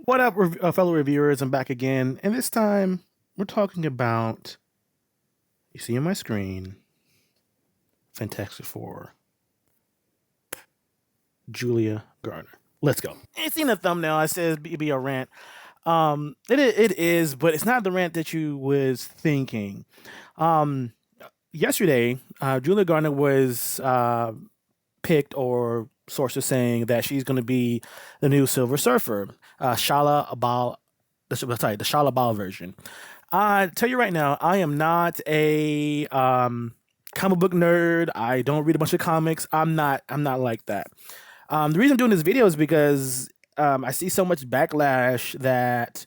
What up, fellow reviewers? I'm back again, and this time we're talking about, you see on my screen, Fantastic Four, Julia Garner. Let's go. You seen the thumbnail? I says be a rant. It is, but it's not the rant that you was thinking. Um, Yesterday, Julia Garner was picked, or sources saying that she's going to be the new Silver Surfer, Shalla-Bal. Sorry, the Shalla-Bal version. I tell you right now, I am not a comic book nerd. I don't read a bunch of comics. I'm not. I'm not like that. The reason I'm doing this video is because I see so much backlash that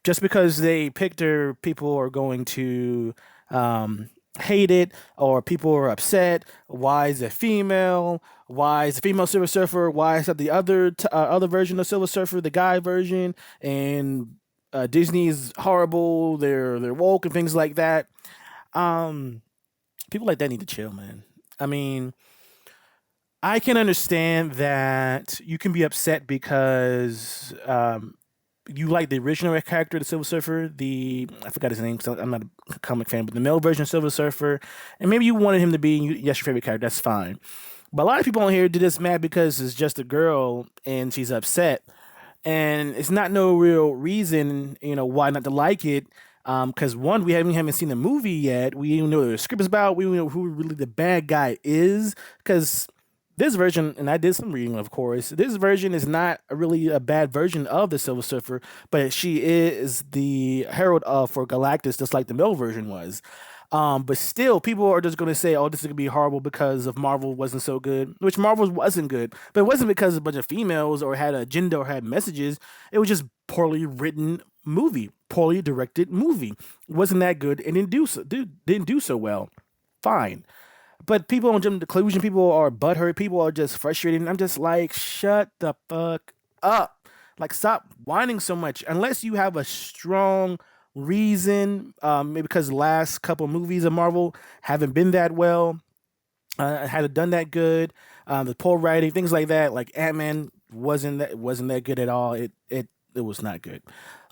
just because they picked her, people are going to hate it, or people are upset. Why is it female? Why is the female Silver Surfer? Why is that the other version of Silver Surfer, the guy version? And Disney's horrible. They're woke and things like that. Um, People like that need to chill, man. I mean, I can understand that you can be upset because you like the original character, the Silver Surfer. I forgot his name, so I'm not a comic fan, but the male version of Silver Surfer, and maybe you wanted him to be yes your favorite character. That's fine. But a lot of people on here did this mad because it's just a girl and she's upset, and it's not no real reason, why not to like it. Because one, we haven't seen the movie yet. We don't know what the script is about. We don't know who really the bad guy is. Because this version, and I did some reading, of course, this version is not really a bad version of the Silver Surfer, but she is the herald for Galactus, just like the male version was. But still, people are just going to say, "Oh, this is going to be horrible because of Marvel wasn't so good," which Marvel wasn't good, but it wasn't because a bunch of females or had an agenda or had messages. It was just poorly written movie, poorly directed movie. It wasn't that good and didn't do so well. Fine. But people don't jump to conclusion. People are butthurt. People are just frustrated. And I'm just like, shut the fuck up. Like, stop whining so much. Unless you have a strong reason, maybe because the last couple movies of Marvel haven't been that well, hadn't done that good. The poor writing, things like that. Like Ant-Man wasn't that good at all. It was not good.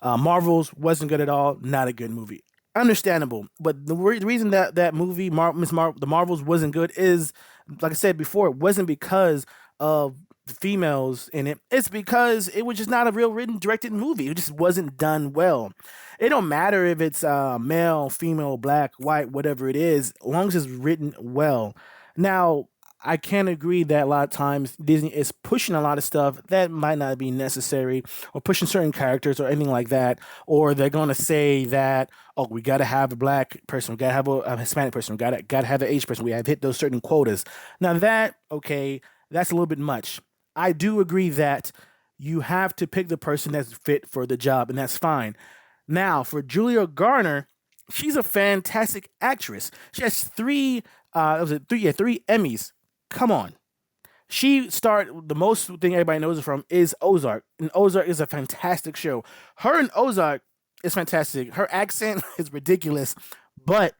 Marvel's wasn't good at all. Not a good movie. Understandable, but the reason that movie, the Marvels, wasn't good is, like I said before, it wasn't because of the females in it. It's because it was just not a real written, directed movie. It just wasn't done well. It don't matter if it's male, female, black, white, whatever it is, as long as it's written well. Now, I can agree that a lot of times Disney is pushing a lot of stuff that might not be necessary, or pushing certain characters or anything like that, or they're going to say that, oh, we got to have a black person, we got to have a Hispanic person, we got to have an Asian person, we have hit those certain quotas. Now that, okay, that's a little bit much. I do agree that you have to pick the person that's fit for the job, and that's fine. Now, for Julia Garner, she's a fantastic actress. She has three Emmys. Come on. She starred, the most thing everybody knows her from is Ozark. And Ozark is a fantastic show. Her in Ozark is fantastic. Her accent is ridiculous, but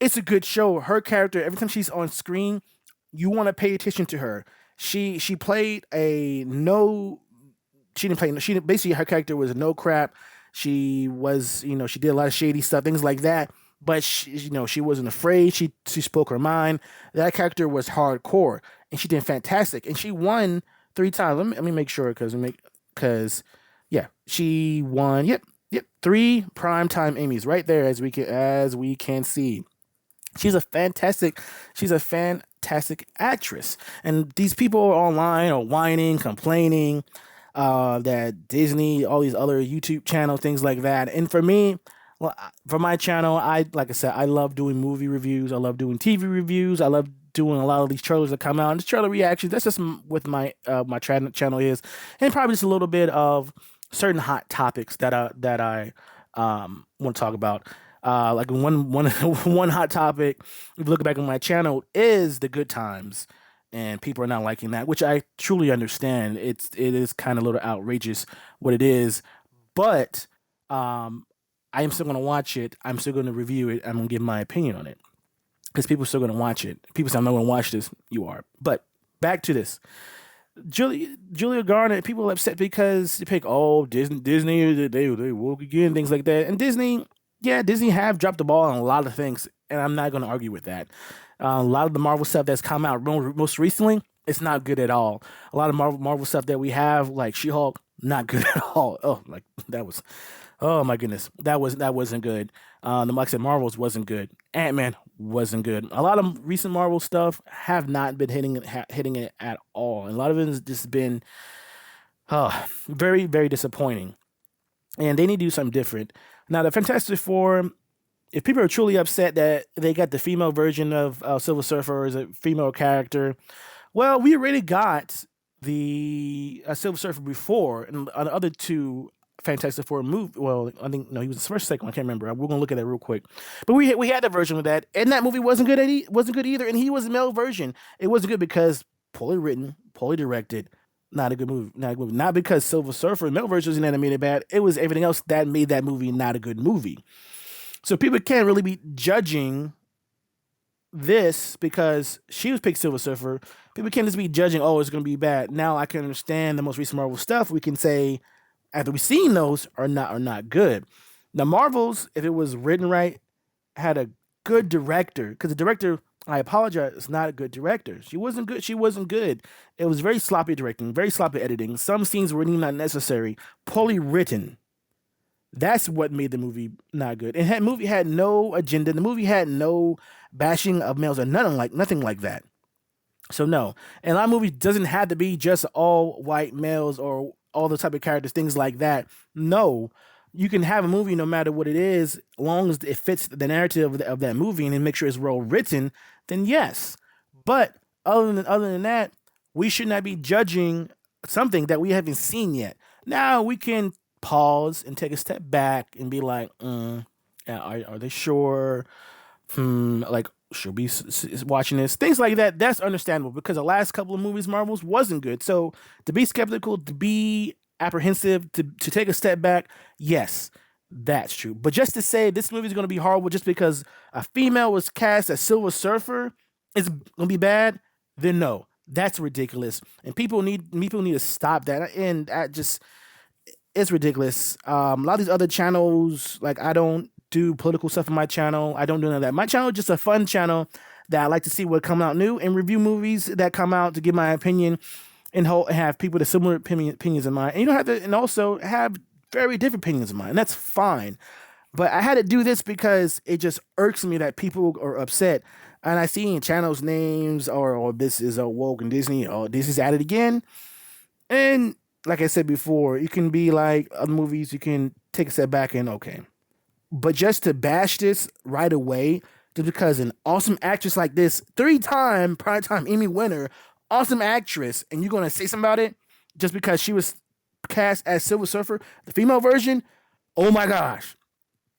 it's a good show. Her character, every time she's on screen, you want to pay attention to her. She played a no she didn't play, she basically, her character was a no crap. She was, she did a lot of shady stuff, things like that, but she wasn't afraid. She spoke her mind. That character was hardcore, and she did fantastic. And she won 3 times. Let me make sure, because yeah, she won. Yep, 3 primetime Emmys right there, as we can see. She's a fantastic actress. And these people online are whining, complaining that Disney, all these other YouTube channels, things like that. And for me, well, for my channel, like I said, I love doing movie reviews. I love doing TV reviews. I love doing a lot of these trailers that come out, and just trailer reactions. That's just what my channel is, and probably just a little bit of certain hot topics that I want to talk about. Like one hot topic, if you look back on my channel, is the good times, and people are not liking that, which I truly understand. It is kind of a little outrageous what it is, but I am still going to watch it. I'm still going to review it. I'm going to give my opinion on it, because people are still going to watch it. People say, I'm not going to watch this. You are. But back to this. Julia Garner, people are upset because they pick, oh, Disney, they woke again, things like that. And Disney, yeah, Disney have dropped the ball on a lot of things, and I'm not going to argue with that. A lot of the Marvel stuff that's come out most recently, it's not good at all. A lot of Marvel stuff that we have, like She-Hulk, not good at all. Oh, like that was, oh my goodness, that wasn't good. The like I said, Marvels wasn't good. Ant-Man wasn't good. A lot of recent Marvel stuff have not been hitting it at all. And a lot of it has just been very, very disappointing. And they need to do something different. Now, the Fantastic Four, if people are truly upset that they got the female version of Silver Surfer as a female character, well, we already got the Silver Surfer before, and on the other two Fantastic Four movie. Well, I think no, he was the first, second one. I can't remember. We're gonna look at that real quick. But we had that version of that, and that movie wasn't good. Wasn't good either. And he was a male version. It wasn't good because poorly written, poorly directed. Not a good movie. Not a good movie. Not because Silver Surfer male version was animated bad. It was everything else that made that movie not a good movie. So people can't really be judging this because she was picked Silver Surfer. People can't just be judging, oh, it's going to be bad. Now I can understand the most recent Marvel stuff. We can say, after we've seen those, are not good. Now, Marvel's, if it was written right, had a good director. Because the director, I apologize, is not a good director. She wasn't good. She wasn't good. It was very sloppy directing, very sloppy editing. Some scenes were really not necessary, poorly written. That's what made the movie not good. And the movie had no agenda. The movie had no bashing of males or nothing like that. So no, and a lot of movies doesn't have to be just all white males or all the type of characters, things like that. No, you can have a movie no matter what it is, as long as it fits the narrative of that movie and then make sure it's well written. Then yes, but other than that, we should not be judging something that we haven't seen yet. Now we can pause and take a step back and be like, yeah, are they sure? Like, should be watching this, things like that. That's understandable because the last couple of movies Marvels wasn't good. So to be skeptical, to be apprehensive, to take a step back, yes, that's true. But just to say this movie is going to be horrible just because a female was cast as Silver Surfer is going to be bad, then no, that's ridiculous. And people need to stop that. And that just, it's ridiculous. A lot of these other channels, like I don't do political stuff on my channel. I don't do none of that. My channel is just a fun channel that I like to see what come out new and review movies that come out to give my opinion and have people with similar opinions in mind. And you don't have to, and also have very different opinions in mind. And that's fine. But I had to do this because it just irks me that people are upset. And I see in channels names or this is a woke and Disney or Disney's at it again. And like I said before, you can be like other movies, you can take a step back and okay. But just to bash this right away, just because an awesome actress like this, 3-time primetime Emmy winner, awesome actress, and you're gonna say something about it just because she was cast as Silver Surfer, the female version? Oh my gosh.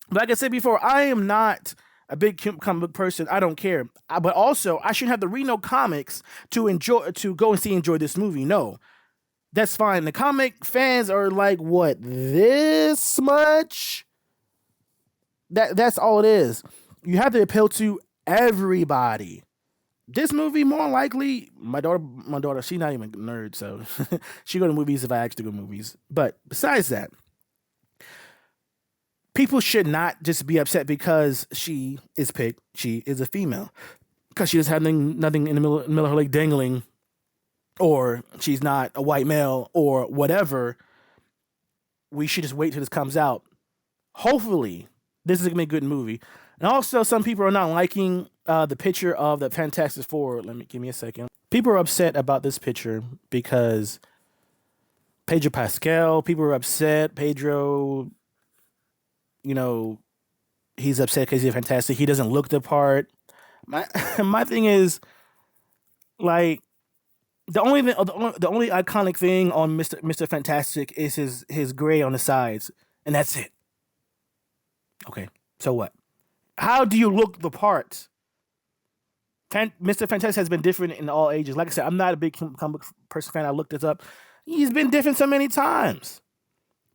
But like I said before, I am not a big comic book person. I don't care. But also, I shouldn't have to read no comics to enjoy this movie. No. That's fine. The comic fans are like, what, this much? That's all it is. You have to appeal to everybody. This movie, more likely, my daughter, she's not even a nerd, so she go to movies if I ask to go to movies. But besides that, people should not just be upset because she is picked. She is a female because she just has nothing in the middle of her leg dangling, or she's not a white male, or whatever. We should just wait till this comes out. Hopefully, this is gonna be a good movie. And also, some people are not liking the picture of the Fantastic Four. Give me a second. People are upset about this picture because Pedro Pascal. People are upset. Pedro, he's upset because he's fantastic. He doesn't look the part. My thing is, like, the only iconic thing on Mr. Fantastic is his gray on the sides, and that's it. Okay, so what? How do you look the part? Mr. Fantastic has been different in all ages. Like I said, I'm not a big comic person fan. I looked this up. He's been different so many times.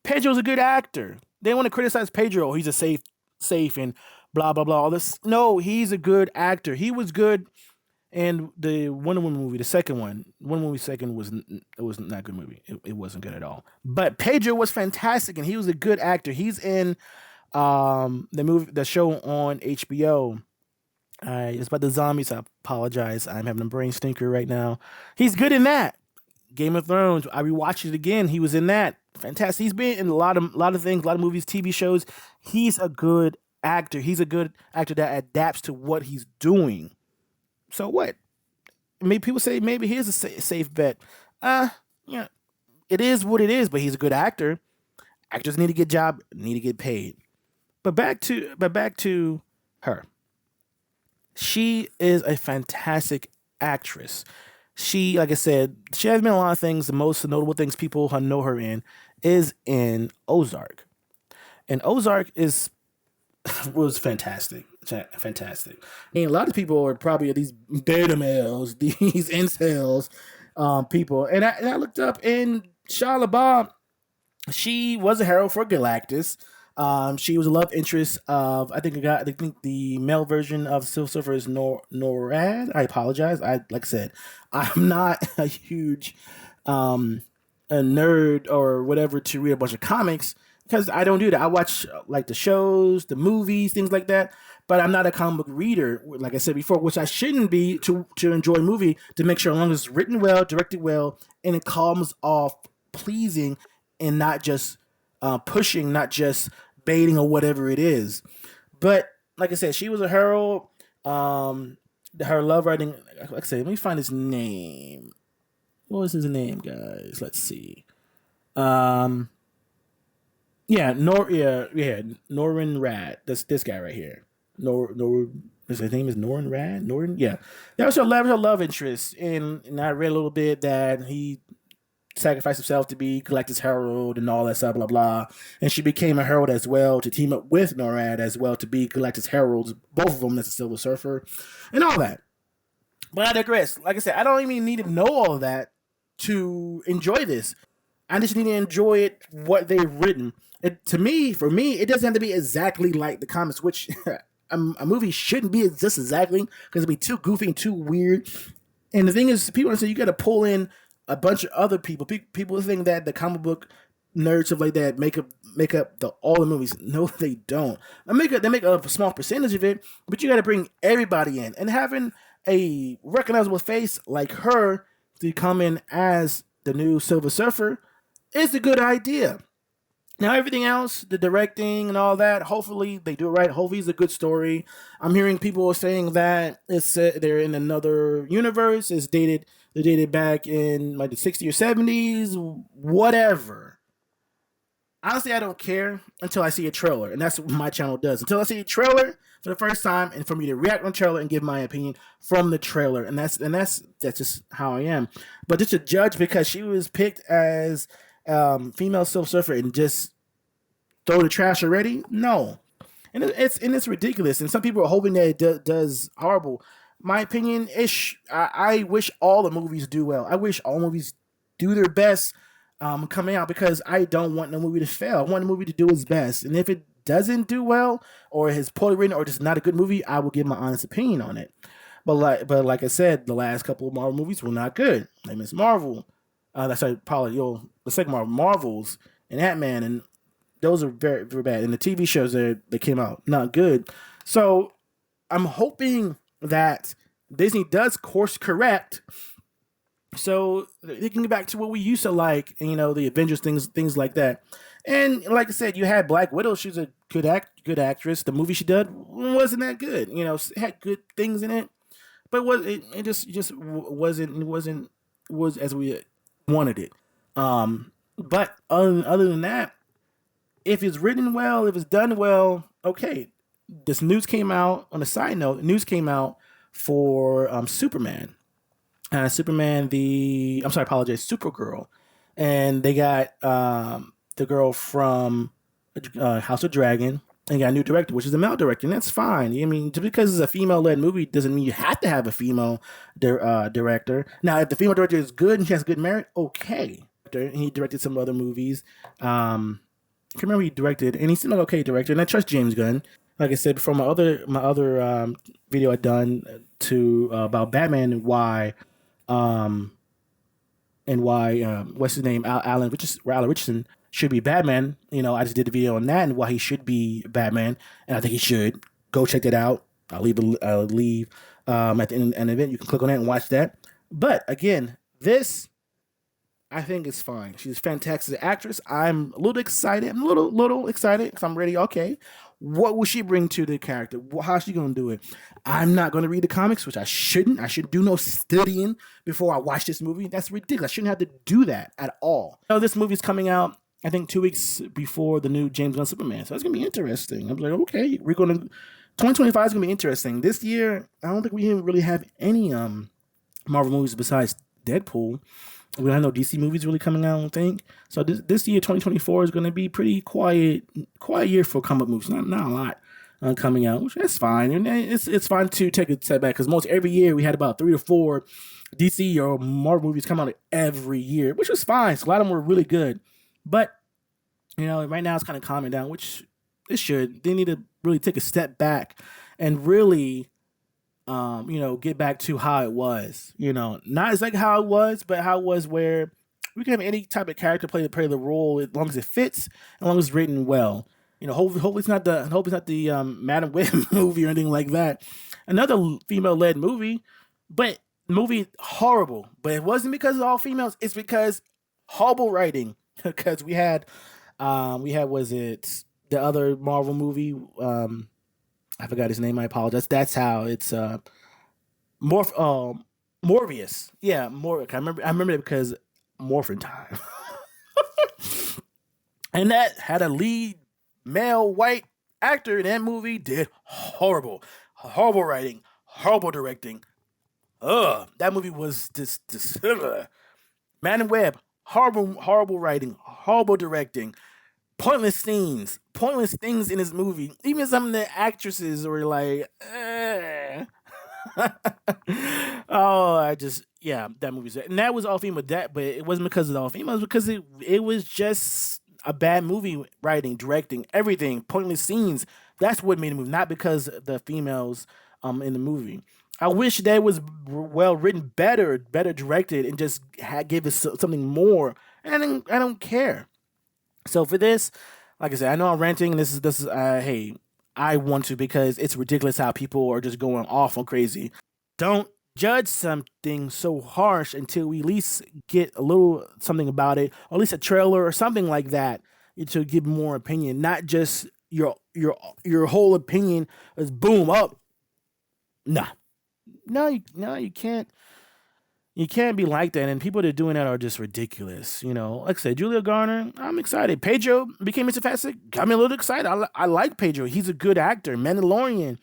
Pedro's a good actor. They want to criticize Pedro. He's a safe and blah, blah, blah. All this. No, he's a good actor. He was good And the Wonder Woman movie, the second one, Wonder Woman second was not a good movie. It wasn't good at all. But Pedro was fantastic, and he was a good actor. He's in the show on HBO. It's about the zombies. I apologize. I'm having a brain stinker right now. He's good in that. Game of Thrones. I rewatched it again. He was in that. Fantastic. He's been in a lot of things, a lot of movies, TV shows. He's a good actor. He's a good actor that adapts to what he's doing. So what? Maybe people say maybe here's a safe bet. Yeah, it is what it is. But he's a good actor. Actors need to get job, need to get paid. But back to her. She is a fantastic actress. She, like I said, she has been in a lot of things. The most notable things people know her in is in Ozark, and Ozark is was fantastic, fantastic. And a lot of people are probably these beta males, these incels, people. And I looked up, and Shalla-Bal, she was a hero for Galactus. She was a love interest of I think the male version of Silver Surfer is Norad. I apologize. Like I said, I'm not a huge a nerd or whatever to read a bunch of comics because I don't do that. I watch like the shows, the movies, things like that. But I'm not a comic book reader, like I said before, which I shouldn't be to enjoy a movie to make sure as long as it's written well, directed well, and it comes off pleasing and not just pushing, not just baiting or whatever it is. But like I said, she was a hero. Her love writing, like I said, let me find his name. What was his name, guys? Let's see. Um, Norrin Rad. That's this guy right here. His name is Norrin Rad. Norrin, yeah. That was her love interest, and I read a little bit that he sacrificed himself to be Galactus Herald and all that stuff, blah blah. And she became a herald as well to team up with NORAD as well to be Galactus Heralds, both of them as a Silver Surfer, and all that. But I digress. Like I said, I don't even need to know all of that to enjoy this. I just need to enjoy it what they've written. To me, for me, it doesn't have to be exactly like the comics, which a movie shouldn't be just exactly because it'd be too goofy and too weird. And the thing is, people say you got to pull in a bunch of other people. People think that the comic book nerds stuff like that make up all the movies. No, they don't. They make up a small percentage of it, but you got to bring everybody in. And having a recognizable face like her to come in as the new Silver Surfer is a good idea. Now everything else, the directing and all that, hopefully they do it right. Hopefully it's a good story. I'm hearing people saying that they're in another universe. They're dated back in like the 60s or 70s, whatever. Honestly, I don't care until I see a trailer, and that's what my channel does. Until I see a trailer for the first time, and for me to react on the trailer and give my opinion from the trailer, and that's just how I am. But just to judge because she was picked as female Silver Surfer and just throw the trash already, no. And it's ridiculous. And some people are hoping that it does horrible. My opinion is, I wish all the movies do well. I wish all movies do their best coming out because I don't want the movie to fail. I want the movie to do its best. And if it doesn't do well, or is poorly written, or just not a good movie, I will give my honest opinion on it. But like I said, the last couple of Marvel movies were not good. Like Miss Marvel, that's like probably the second Marvels and Ant-Man, and those are very very bad. And the TV shows that came out not good. So I'm hoping that Disney does course correct so they can get back to what we used to like, and, the Avengers things like that. And like I said, you had Black Widow. She's a good actress. The movie she did wasn't that good. It had good things in it, but it just wasn't was as we wanted it. But other than that, if it's written well, if it's done well, okay. This news came out. On a side note, news came out for Superman. Superman, I'm sorry, I apologize, Supergirl. And they got the girl from House of Dragon and got a new director, which is a male director, and that's fine. I mean, just because it's a female-led movie doesn't mean you have to have a female director. Now, if the female director is good and she has good merit, okay. And he directed some other movies. I can't remember who he directed, and he seemed like an okay director, and I trust James Gunn. Like I said before, my other video I done to about Batman um, and why what's his name Alan Richardson should be Batman. I just did a video on that and why he should be Batman, and I think he should go check that out. I'll leave at the end of the event. You can click on that and watch that. But again, this I think is fine. She's a fantastic actress. I'm a little excited. I'm a little excited because I'm ready. Okay, what will she bring to the character? How's she gonna do it? I'm not gonna read the comics, which I shouldn't. I should do no studying before I watch this movie. That's ridiculous. I shouldn't have to do that at all. This movie's coming out, I think, 2 weeks before the new James Gunn Superman. So it's gonna be interesting. I'm like, okay, we're gonna 2025 is gonna be interesting. This year, I don't think we even really have any Marvel movies besides Deadpool. We don't have no DC movies really coming out, I don't think. So this year, 2024, is going to be pretty quiet year for comic movies. Not a lot coming out, which that's fine. And it's fine to take a step back because most every year we had about 3 or 4 DC or Marvel movies come out every year, which was fine. So a lot of them were really good. But, right now it's kind of calming down, which it should. They need to really take a step back and really get back to how it was. Not exactly how it was, but how it was where we can have any type of character play the role as long as it fits, as long as it's written well. Hopefully it's not the Madam Web movie or anything like that. Another female-led movie, but movie horrible. But it wasn't because of all females. It's because horrible writing. Because we had was it the other Marvel movie? I forgot his name. I apologize. That's how it's Morbius. Yeah, I remember it because Morphin Time. And that had a lead male white actor in that movie. Did horrible writing, horrible directing. That movie was just Man and Web. Horrible writing, horrible directing. Pointless things in this movie. Even some of the actresses were like, that movie's and that was all female. That, but it wasn't because of the all females. Because it was just a bad movie writing, directing, everything. Pointless scenes. That's what made the movie, not because of the females in the movie. I wish that was well written, better directed, and just gave us something more. And I don't care. So for this, like I said, I know I'm ranting, and this is hey, I want to because it's ridiculous how people are just going off on crazy. Don't judge something so harsh until we at least get a little something about it, or at least a trailer or something like that to give more opinion, not just your whole opinion is boom up. Nah, no, you can't. You can't be like that, and people that are doing that are just ridiculous. Like I said, Julia Garner, I'm excited. Pedro became Mr. Fantastic, got me a little excited. I like Pedro. He's a good actor. Mandalorian,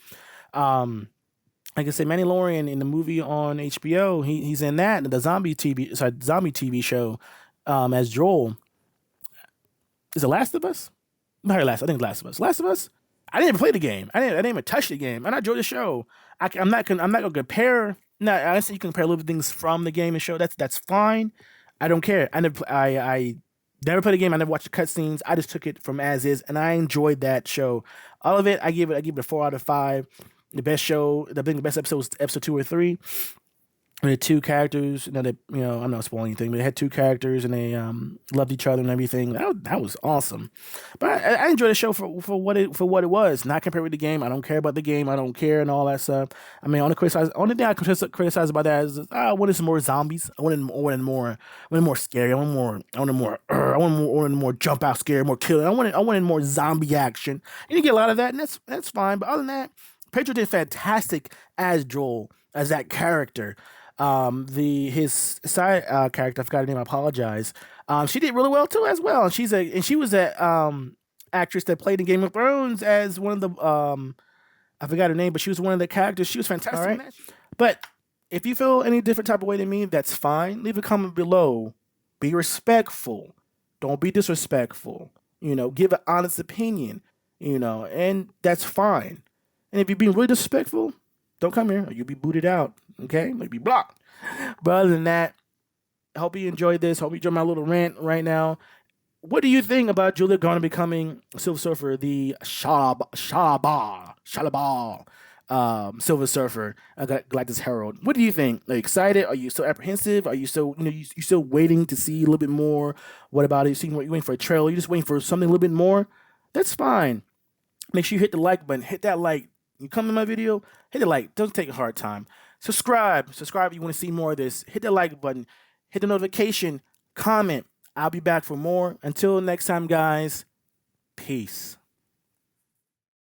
like I said, Mandalorian in the movie on HBO, he's in that, the zombie TV show, as Joel. Is it Last of Us? I think Last of Us. Last of Us. I didn't even play the game. I didn't even touch the game, and I enjoyed the show. I'm not gonna compare. No, honestly, you can compare little things from the game and show. That's fine. I don't care. I never played the game. I never watched the cutscenes. I just took it from as is, and I enjoyed that show. All of it, I give it a 4 out of 5. The best show, I think the best episode was episode 2 or 3. And the 2 characters, I'm not spoiling anything, but they had 2 characters and they loved each other and everything. That was awesome. But I enjoyed the show for what it was. Not compared with the game. I don't care about the game. I don't care and all that stuff. I mean, only thing I can criticize about that is I wanted some more zombies. I wanted more scary. I wanted more jump out scary, more killing. I wanted more zombie action. You didn't get a lot of that, and that's fine. But other than that, Pedro did fantastic as Joel, as that character. His side character, I forgot her name. I apologize. She did really well too, as well. And she was a actress that played in Game of Thrones as one of the I forgot her name, but she was one of the characters. She was fantastic. All right? But if you feel any different type of way than me, that's fine. Leave a comment below. Be respectful. Don't be disrespectful. Give an honest opinion. And that's fine. And if you're being really disrespectful, don't come here or you'll be booted out. Okay? Maybe blocked. But other than that, I hope you enjoyed this. Hope you enjoyed my little rant right now. What do you think about Julia Garner becoming Silver Surfer, the Shalla-Bal Silver Surfer, Galactus Herald. What do you think? Are you excited? Are you still apprehensive? Are you still, you still waiting to see a little bit more? What about it? You waiting for a trailer? You just waiting for something a little bit more? That's fine. Make sure you hit the like button. Hit that like. You come to my video, hit the like. Don't take a hard time. Subscribe. Subscribe if you want to see more of this. Hit the like button. Hit the notification. Comment. I'll be back for more. Until next time, guys. Peace.